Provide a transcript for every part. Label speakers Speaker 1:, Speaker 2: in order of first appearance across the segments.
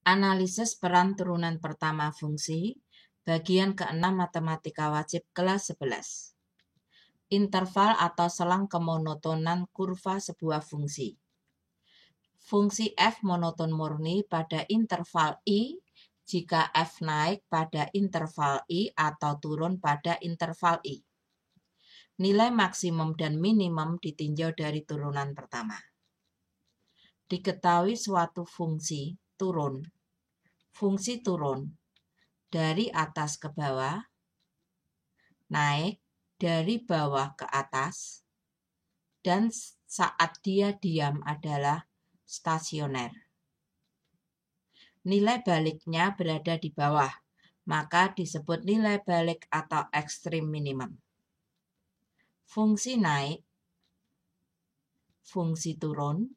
Speaker 1: Analisis peran turunan pertama fungsi, bagian ke-6 Matematika Wajib kelas 11. Interval atau selang kemonotonan kurva sebuah fungsi. Fungsi f monoton murni pada interval I jika f naik pada interval I atau turun pada interval I. Nilai maksimum dan minimum ditinjau dari turunan pertama. Diketahui suatu fungsi turun. Fungsi turun dari atas ke bawah, naik dari bawah ke atas, dan saat dia diam adalah stasioner. Nilai baliknya berada di bawah, maka disebut nilai balik atau ekstrim minimum. Fungsi naik, fungsi turun,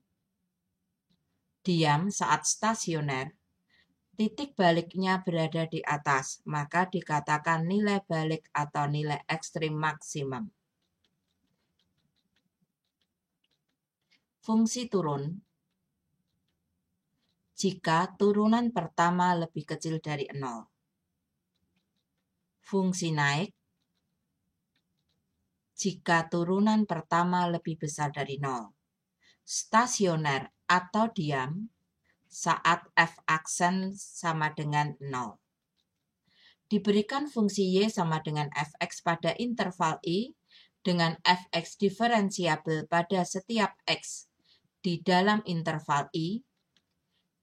Speaker 1: diam saat stasioner, titik baliknya berada di atas, maka dikatakan nilai balik atau nilai ekstrim maksimum. Fungsi turun jika turunan pertama lebih kecil dari 0. Fungsi naik jika turunan pertama lebih besar dari 0. Stasioner atau diam saat f aksen sama dengan 0. Diberikan fungsi y sama dengan fx pada interval I dengan fx diferensiabel pada setiap x di dalam interval I.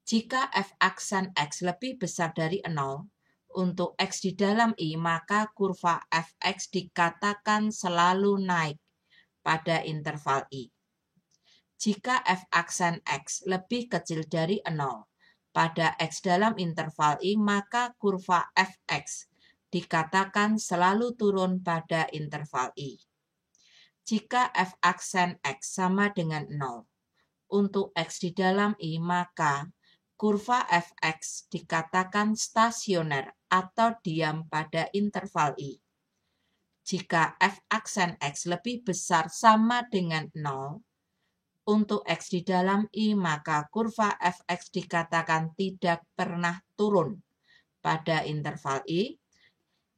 Speaker 1: Jika f aksen x lebih besar dari 0 untuk x di dalam I, maka kurva fx dikatakan selalu naik pada interval I. Jika f aksen x lebih kecil dari 0 pada x dalam interval I, maka kurva fx dikatakan selalu turun pada interval I. Jika f aksen x sama dengan 0 untuk x di dalam I, maka kurva fx dikatakan stasioner atau diam pada interval I. Jika f aksen x lebih besar sama dengan 0 untuk x di dalam I, maka kurva fx dikatakan tidak pernah turun pada interval I.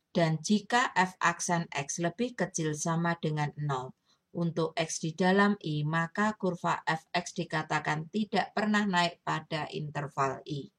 Speaker 1: Dan jika f aksen x lebih kecil sama dengan 0 untuk x di dalam I, maka kurva fx dikatakan tidak pernah naik pada interval I.